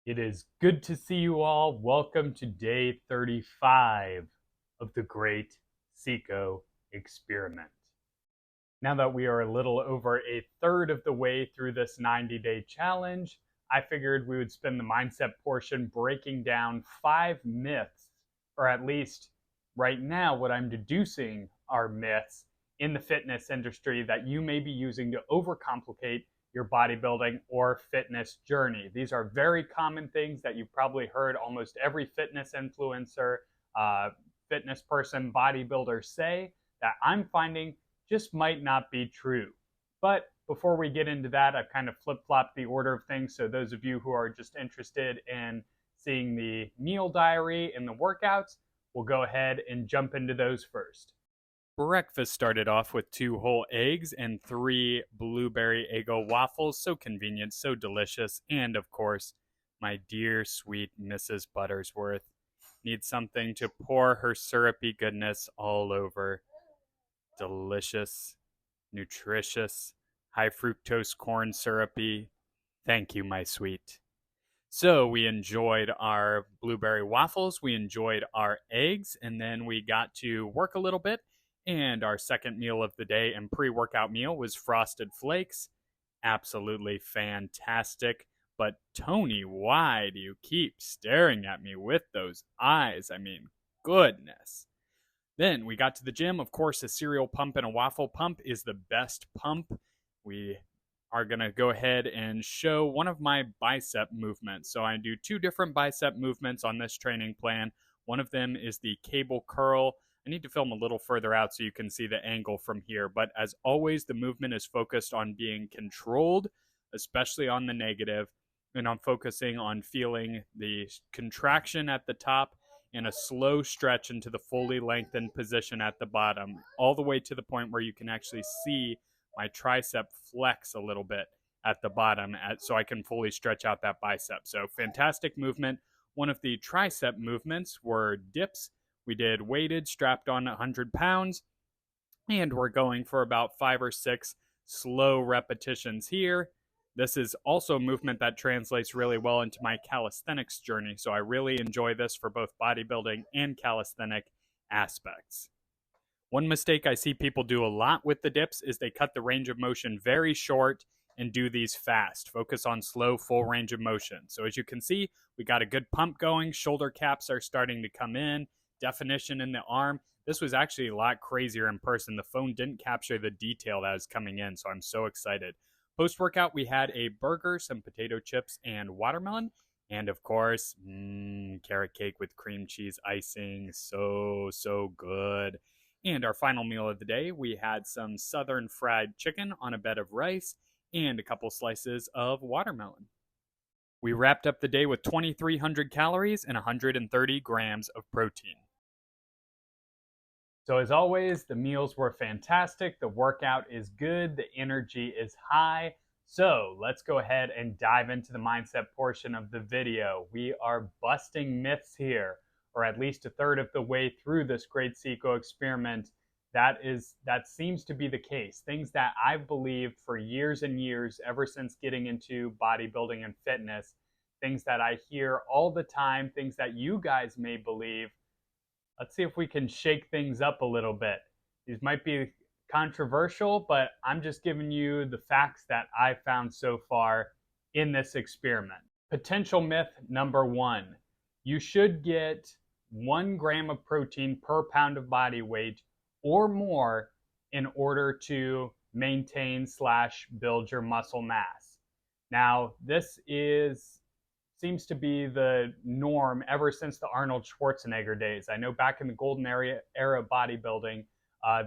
It is good to see you all. Welcome to day 35 of the Great CICO experiment. Now that we are a little over a third of the way through this 90-day challenge, I figured we would spend the mindset portion breaking down 5 myths, or at least right now what I'm deducing are myths in the fitness industry that you may be using to overcomplicate your bodybuilding or fitness journey. These are very common things that you've probably heard almost every fitness influencer, fitness person, bodybuilder say that I'm finding just might not be true. But before we get into that, I've kind of flip-flopped the order of things. So those of you who are just interested in seeing the meal diary and the workouts, we'll go ahead and jump into those first. Breakfast started off with 2 whole eggs and 3 blueberry Eggo waffles. So convenient, so delicious. And of course, my dear sweet Mrs. Buttersworth needs something to pour her syrupy goodness all over. Delicious, nutritious, high fructose corn syrupy. Thank you, my sweet. So we enjoyed our blueberry waffles, we enjoyed our eggs, and then we got to work a little bit. And our second meal of the day and pre-workout meal was Frosted Flakes. Absolutely fantastic. But Tony, why do you keep staring at me with those eyes? I mean, goodness. Then we got to the gym. Of course, a cereal pump and a waffle pump is the best pump. We are going to go ahead and show one of my bicep movements. So I do 2 different bicep movements on this training plan. One of them is the cable curl. I need to film a little further out so you can see the angle from here. But as always, the movement is focused on being controlled, especially on the negative. And I'm focusing on feeling the contraction at the top and a slow stretch into the fully lengthened position at the bottom, all the way to the point where you can actually see my tricep flex a little bit at the bottom so I can fully stretch out that bicep. So fantastic movement. One of the tricep movements were dips. We did weighted, strapped on 100 pounds, and we're going for about 5 or 6 slow repetitions here. This is also a movement that translates really well into my calisthenics journey, so I really enjoy this for both bodybuilding and calisthenic aspects. One mistake I see people do a lot with the dips is they cut the range of motion very short and do these fast. Focus on slow, full range of motion. So as you can see, we got a good pump going. Shoulder caps are starting to come in. Definition in the arm. This was actually a lot crazier in person. The phone didn't capture the detail that is coming in, so I'm so excited. Post-workout, we had a burger, some potato chips, and watermelon. And of course, carrot cake with cream cheese icing. So good. And our final meal of the day, we had some southern fried chicken on a bed of rice and a couple slices of watermelon. We wrapped up the day with 2,300 calories and 130 grams of protein. So as always, the meals were fantastic, the workout is good, the energy is high. So let's go ahead and dive into the mindset portion of the video. We are busting myths here, or at least a third of the way through this Great CICO experiment. That seems to be the case. Things that I've believed for years and years, ever since getting into bodybuilding and fitness, things that I hear all the time, things that you guys may believe. Let's see if we can shake things up a little bit. These might be controversial, but I'm just giving you the facts that I've found so far in this experiment. Potential myth number 1. You should get 1 gram of protein per pound of body weight or more in order to maintain / build your muscle mass. Now, this seems to be the norm ever since the Arnold Schwarzenegger days. I know back in the golden era of bodybuilding,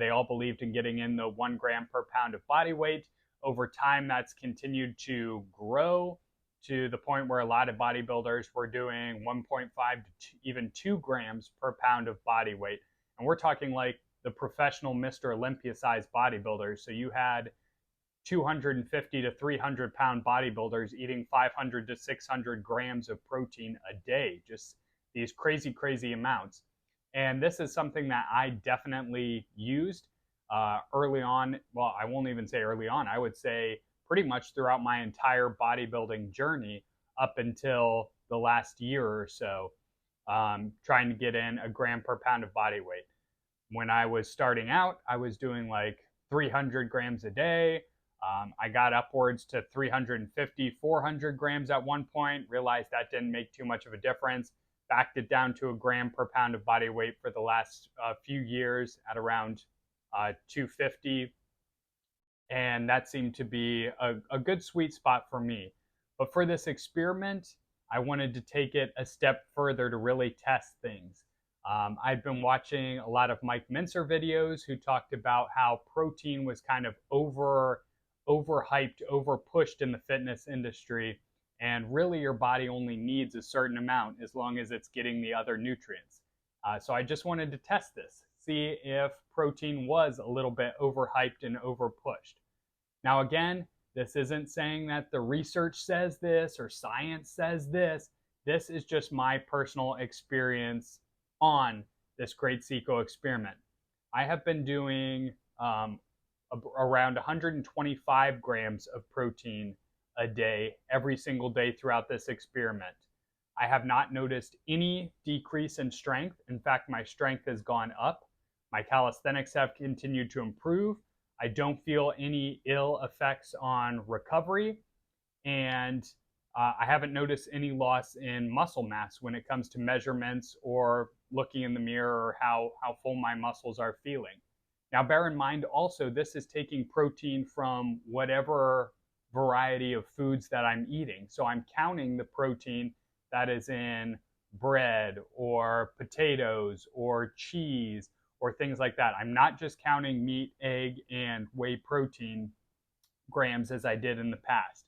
they all believed in getting in the 1 gram per pound of body weight. Over time, that's continued to grow to the point where a lot of bodybuilders were doing 1.5 to even 2 grams per pound of body weight. And we're talking like the professional Mr. Olympia sized bodybuilders. So you had 250 to 300 pound bodybuilders eating 500 to 600 grams of protein a day. Just these crazy amounts. And this is something that I definitely used early on. Well, I won't even say early on. I would say pretty much throughout my entire bodybuilding journey up until the last year or so, trying to get in a gram per pound of body weight. When I was starting out, I was doing like 300 grams a day. I got upwards to 350, 400 grams at one point, realized that didn't make too much of a difference, backed it down to a gram per pound of body weight for the last few years at around 250. And that seemed to be a good sweet spot for me. But for this experiment, I wanted to take it a step further to really test things. I've been watching a lot of Mike Mincer videos who talked about how protein was kind of overhyped, overpushed in the fitness industry, and really your body only needs a certain amount as long as it's getting the other nutrients. So I just wanted to test this, see if protein was a little bit overhyped and overpushed. Now again, this isn't saying that the research says this or science says this. This is just my personal experience on this great CICO experiment. I have been doing around 125 grams of protein a day every single day throughout this experiment. I have not noticed any decrease in strength. In fact, my strength has gone up. My calisthenics have continued to improve. I don't feel any ill effects on recovery, and I haven't noticed any loss in muscle mass when it comes to measurements or looking in the mirror or how full my muscles are feeling. Now, bear in mind also, this is taking protein from whatever variety of foods that I'm eating. So I'm counting the protein that is in bread or potatoes or cheese or things like that. I'm not just counting meat, egg, and whey protein grams as I did in the past.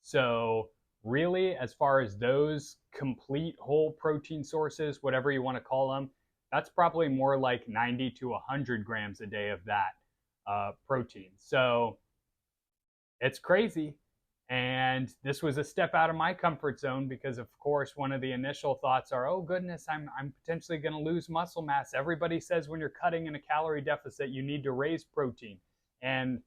So really, as far as those complete whole protein sources, whatever you want to call them, that's probably more like 90 to 100 grams a day of that protein. So it's crazy. And this was a step out of my comfort zone because, of course, one of the initial thoughts are, oh, goodness, I'm potentially going to lose muscle mass. Everybody says when you're cutting in a calorie deficit, you need to raise protein. And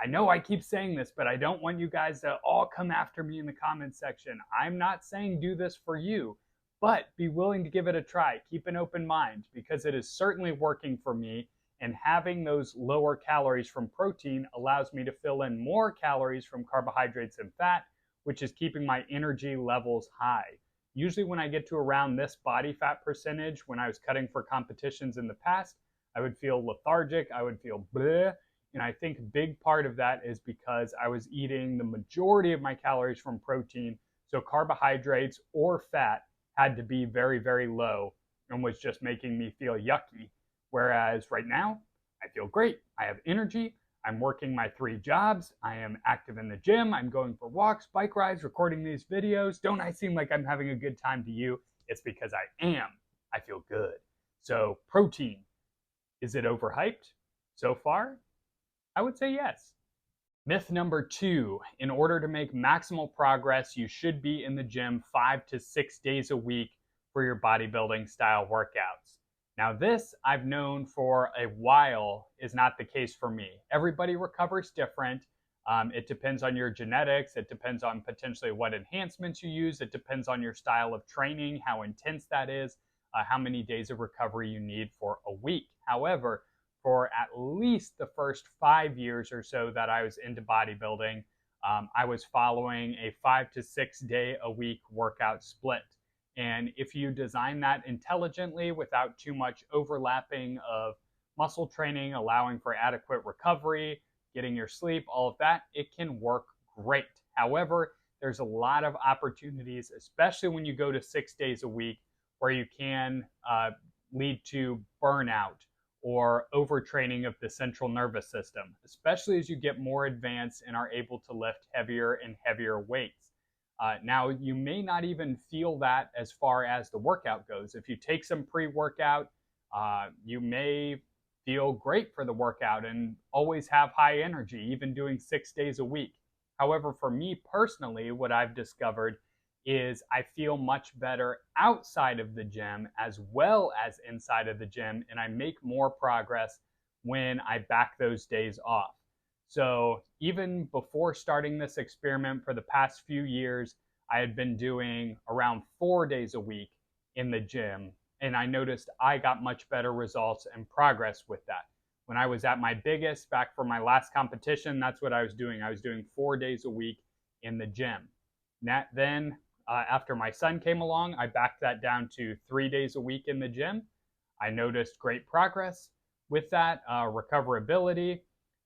I know I keep saying this, but I don't want you guys to all come after me in the comments section. I'm not saying do this for you, but be willing to give it a try. Keep an open mind because it is certainly working for me. And having those lower calories from protein allows me to fill in more calories from carbohydrates and fat, which is keeping my energy levels high. Usually when I get to around this body fat percentage, when I was cutting for competitions in the past, I would feel lethargic, I would feel bleh. And I think a big part of that is because I was eating the majority of my calories from protein, so carbohydrates or fat had to be very, very low and was just making me feel yucky. Whereas right now, I feel great. I have energy. I'm working my 3 jobs. I am active in the gym. I'm going for walks, bike rides, recording these videos. Don't I seem like I'm having a good time to you? It's because I am. I feel good. So protein, is it overhyped? So far, I would say yes. Myth number 2, in order to make maximal progress, you should be in the gym 5 to 6 days a week for your bodybuilding style workouts. Now this, I've known for a while, is not the case for me. Everybody recovers different. It depends on your genetics. It depends on potentially what enhancements you use. It depends on your style of training, how intense that is, how many days of recovery you need for a week. However, for at least the first 5 years or so that I was into bodybuilding, I was following a 5 to 6 day a week workout split. And if you design that intelligently without too much overlapping of muscle training, allowing for adequate recovery, getting your sleep, all of that, it can work great. However, there's a lot of opportunities, especially when you go to 6 days a week, where you can lead to burnout or overtraining of the central nervous system, especially as you get more advanced and are able to lift heavier and heavier weights. Now, you may not even feel that as far as the workout goes. If you take some pre-workout, you may feel great for the workout and always have high energy, even doing 6 days a week. However, for me personally, what I've discovered is I feel much better outside of the gym as well as inside of the gym, and I make more progress when I back those days off. So even before starting this experiment for the past few years, I had been doing around 4 days a week in the gym, and I noticed I got much better results and progress with that. When I was at my biggest, back for my last competition, that's what I was doing. I was doing 4 days a week in the gym. Then, after my son came along, I backed that down to 3 days a week in the gym. I noticed great progress with that, recoverability,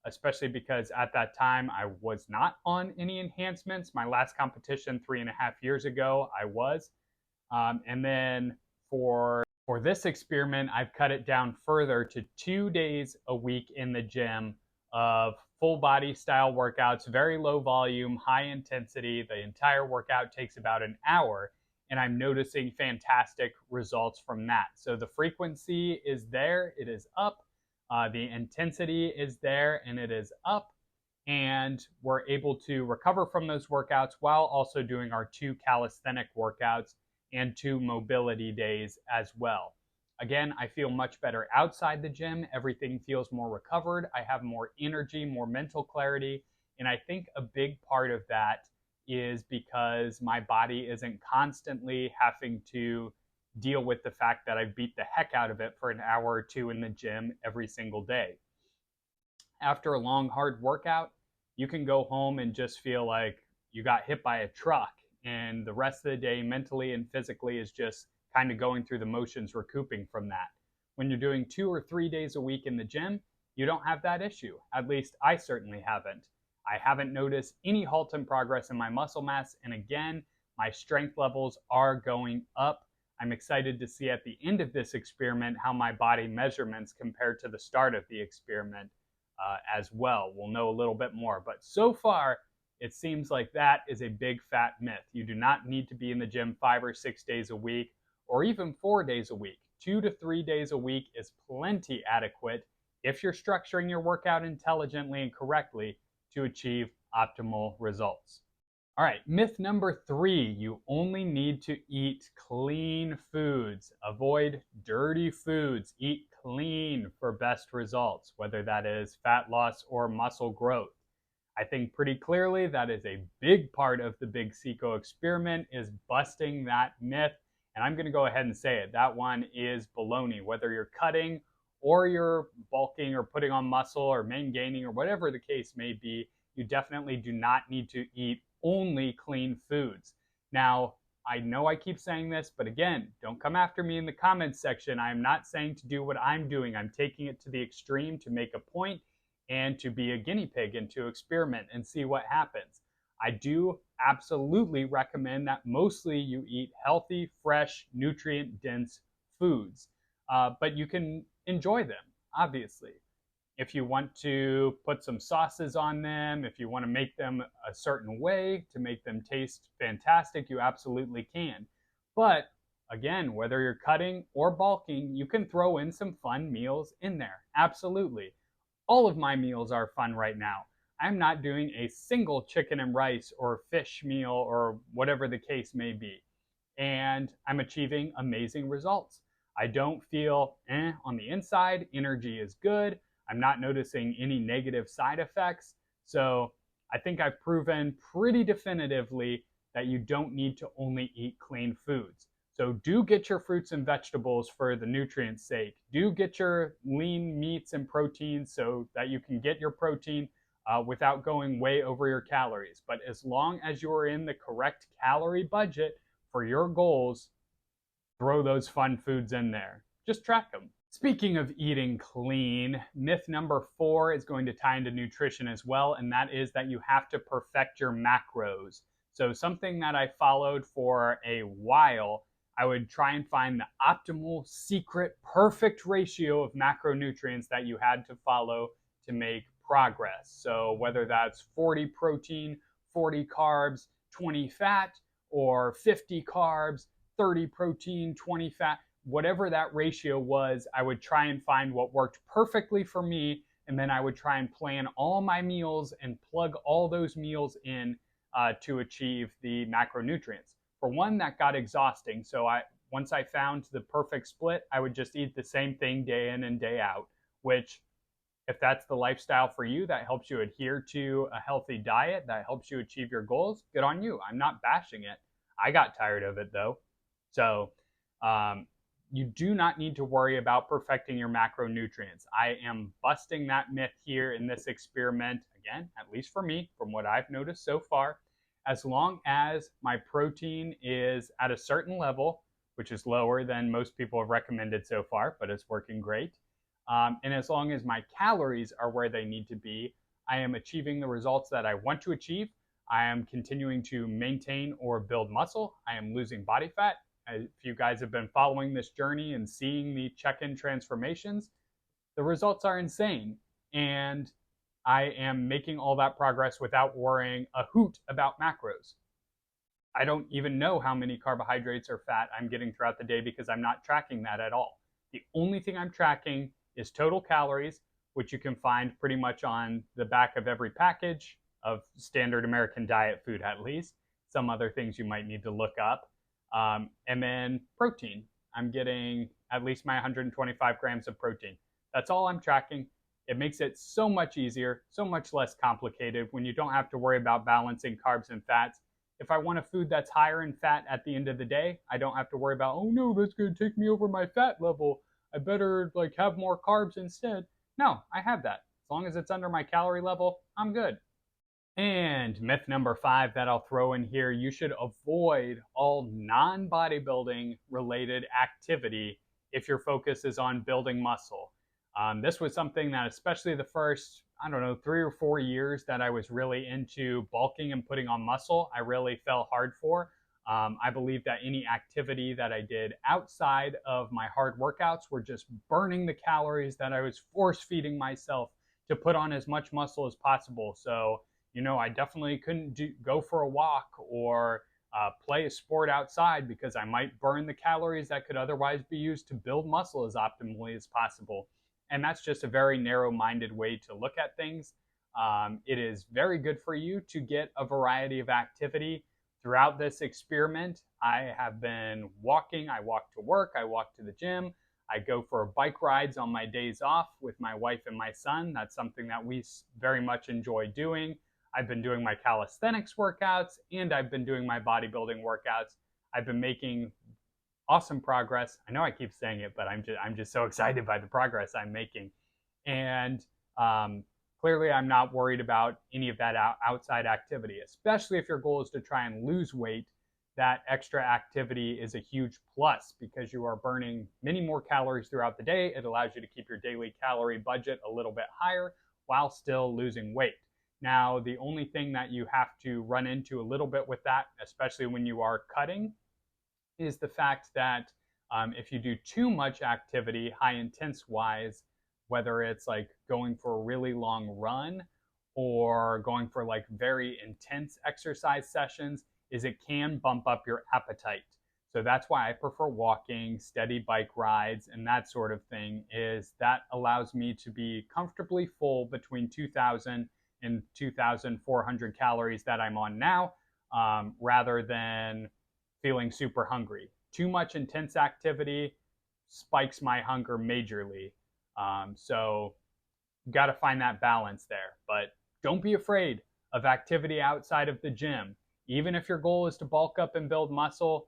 especially because at that time I was not on any enhancements. My last competition 3.5 years ago, I was. And then for this experiment, I've cut it down further to 2 days a week in the gym of full body style workouts, very low volume, high intensity. The entire workout takes about an hour, and I'm noticing fantastic results from that. So the frequency is there, it is up. The intensity is there and it is up. And we're able to recover from those workouts while also doing our 2 calisthenic workouts and 2 mobility days as well. Again, I feel much better outside the gym. Everything feels more recovered. I have more energy, more mental clarity. And I think a big part of that is because my body isn't constantly having to deal with the fact that I beat the heck out of it for an hour or 2 in the gym every single day. After a long, hard workout, you can go home and just feel like you got hit by a truck, and the rest of the day, mentally and physically, is just kind of going through the motions, recouping from that. When you're doing 2 or 3 days a week in the gym, you don't have that issue. At least I certainly haven't. I haven't noticed any halt in progress in my muscle mass, and again, my strength levels are going up. I'm excited to see at the end of this experiment how my body measurements compared to the start of the experiment as well. We'll know a little bit more, but so far, it seems like that is a big fat myth. You do not need to be in the gym 5 or 6 days a week, or even 4 days a week. 2 to 3 days a week is plenty adequate if you're structuring your workout intelligently and correctly to achieve optimal results. All right, myth number 3, you only need to eat clean foods. Avoid dirty foods. Eat clean for best results, whether that is fat loss or muscle growth. I think pretty clearly that is a big part of the big CICO experiment, is busting that myth. And I'm going to go ahead and say it. That one is baloney. Whether you're cutting or you're bulking or putting on muscle or maintaining or whatever the case may be, you definitely do not need to eat only clean foods. Now, I know I keep saying this, but again, don't come after me in the comments section. I am not saying to do what I'm doing. I'm taking it to the extreme to make a point and to be a guinea pig and to experiment and see what happens. I do absolutely recommend that mostly you eat healthy, fresh, nutrient-dense foods, but you can enjoy them, obviously. If you want to put some sauces on them, if you want to make them a certain way to make them taste fantastic, you absolutely can. But again, whether you're cutting or bulking, you can throw in some fun meals in there, absolutely. All of my meals are fun right now. I'm not doing a single chicken and rice or fish meal or whatever the case may be. And I'm achieving amazing results. I don't feel on the inside. Energy is good. I'm not noticing any negative side effects. So I think I've proven pretty definitively that you don't need to only eat clean foods. So do get your fruits and vegetables for the nutrients' sake. Do get your lean meats and proteins so that you can get your protein without going way over your calories. But as long as you're in the correct calorie budget for your goals, throw those fun foods in there. Just track them. Speaking of eating clean, myth number 4 is going to tie into nutrition as well, and that is that you have to perfect your macros. So something that I followed for a while, I would try and find the optimal, secret, perfect ratio of macronutrients that you had to follow to make progress. So whether that's 40 protein, 40 carbs, 20 fat, or 50 carbs, 30 protein, 20 fat, whatever that ratio was, I would try and find what worked perfectly for me, and then I would try and plan all my meals and plug all those meals in to achieve the macronutrients. For one, that got exhausting, so once I found the perfect split, I would just eat the same thing day in and day out, which, if that's the lifestyle for you, that helps you adhere to a healthy diet, that helps you achieve your goals, good on you. I'm not bashing it. I got tired of it though. So um, you do not need to worry about perfecting your macronutrients. I am busting that myth here in this experiment, again, at least for me, from what I've noticed so far. As long as my protein is at a certain level, which is lower than most people have recommended so far, but it's working great. And as long as my calories are where they need to be, I am achieving the results that I want to achieve. I am continuing to maintain or build muscle. I am losing body fat. If you guys have been following this journey and seeing the check-in transformations, the results are insane. And I am making all that progress without worrying a hoot about macros. I don't even know how many carbohydrates or fat I'm getting throughout the day because I'm not tracking that at all. The only thing I'm tracking is total calories, which you can find pretty much on the back of every package of standard American diet food, at least. Some other things you might need to look up. And then protein. I'm getting at least my 125 grams of protein. That's all I'm tracking. It makes it so much easier, so much less complicated when you don't have to worry about balancing carbs and fats. If I want a food that's higher in fat at the end of the day, I don't have to worry about, oh no, that's going to take me over my fat level. I better have more carbs instead. No, I have that. As long as it's under my calorie level, I'm good. And myth number 5 that I'll throw in here, you should avoid all non-bodybuilding related activity if your focus is on building muscle. This was something that especially the first, 3 or 4 years that I was really into bulking and putting on muscle, I really fell hard for. I believe that any activity that I did outside of my hard workouts were just burning the calories that I was force feeding myself to put on as much muscle as possible. So, I definitely couldn't go for a walk or play a sport outside because I might burn the calories that could otherwise be used to build muscle as optimally as possible. And that's just a very narrow-minded way to look at things. It is very good for you to get a variety of activity. Throughout this experiment, I have been walking. I walk to work. I walk to the gym. I go for bike rides on my days off with my wife and my son. That's something that we very much enjoy doing. I've been doing my calisthenics workouts and I've been doing my bodybuilding workouts. I've been making awesome progress. I know I keep saying it, but I'm just so excited by the progress I'm making. And clearly I'm not worried about any of that outside activity, especially if your goal is to try and lose weight. That extra activity is a huge plus because you are burning many more calories throughout the day. It allows you to keep your daily calorie budget a little bit higher while still losing weight. Now, the only thing that you have to run into a little bit with that, especially when you are cutting, is the fact that if you do too much activity, high intense wise, whether it's going for a really long run or going for very intense exercise sessions, is it can bump up your appetite. So that's why I prefer walking, steady bike rides, and that sort of thing. Is that allows me to be comfortably full between 2,000 and 2,400 calories that I'm on now, rather than feeling super hungry. Too much intense activity spikes my hunger majorly. So you got to find that balance there. But don't be afraid of activity outside of the gym. Even if your goal is to bulk up and build muscle,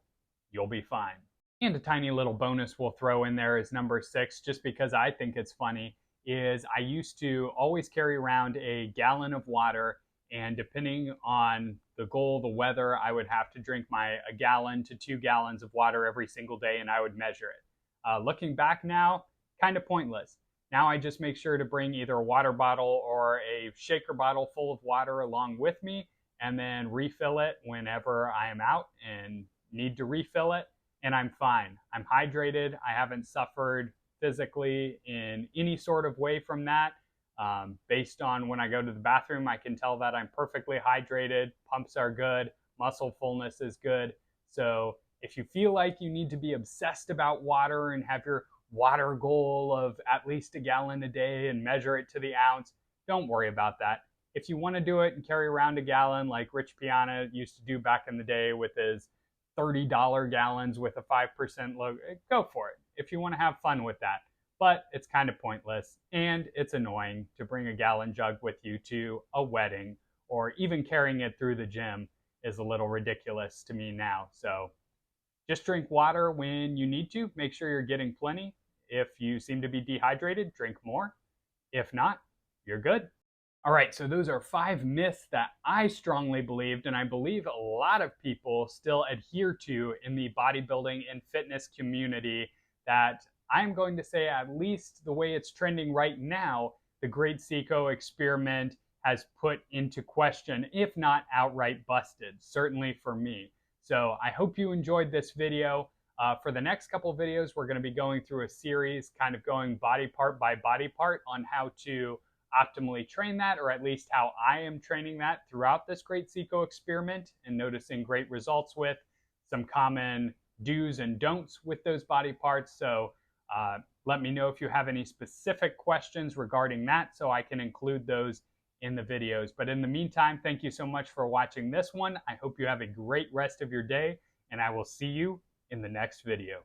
you'll be fine. And a tiny little bonus we'll throw in there is number 6, just because I think it's funny, is I used to always carry around a gallon of water, and depending on the goal, the weather, I would have to drink a gallon to 2 gallons of water every single day, and I would measure it. Looking back now, kind of pointless. Now I just make sure to bring either a water bottle or a shaker bottle full of water along with me, and then refill it whenever I am out and need to refill it, and I'm fine. I'm hydrated. I haven't suffered physically in any sort of way from that. Based on when I go to the bathroom, I can tell that I'm perfectly hydrated, pumps are good, muscle fullness is good. So if you feel like you need to be obsessed about water and have your water goal of at least a gallon a day and measure it to the ounce, don't worry about that. If you want to do it and carry around a gallon like Rich Piana used to do back in the day with his $30 gallons with a 5% logo, go for it if you want to have fun with that. But it's kind of pointless, and it's annoying to bring a gallon jug with you to a wedding or even carrying it through the gym. is a little ridiculous to me now. So just drink water when you need to. Make sure you're getting plenty. If you seem to be dehydrated, drink more. If not, you're good. All right, so those are 5 myths that I strongly believed, and I believe a lot of people still adhere to in the bodybuilding and fitness community, that I'm going to say, at least the way it's trending right now, the Great CICO experiment has put into question, if not outright busted, certainly for me. So I hope you enjoyed this video. For the next couple of videos, we're going to be going through a series, kind of going body part by body part on how to optimally train that, or at least how I am training that throughout this Great CICO experiment and noticing great results with some common do's and don'ts with those body parts. So let me know if you have any specific questions regarding that so I can include those in the videos. But in the meantime, thank you so much for watching this one. I hope you have a great rest of your day, and I will see you in the next video.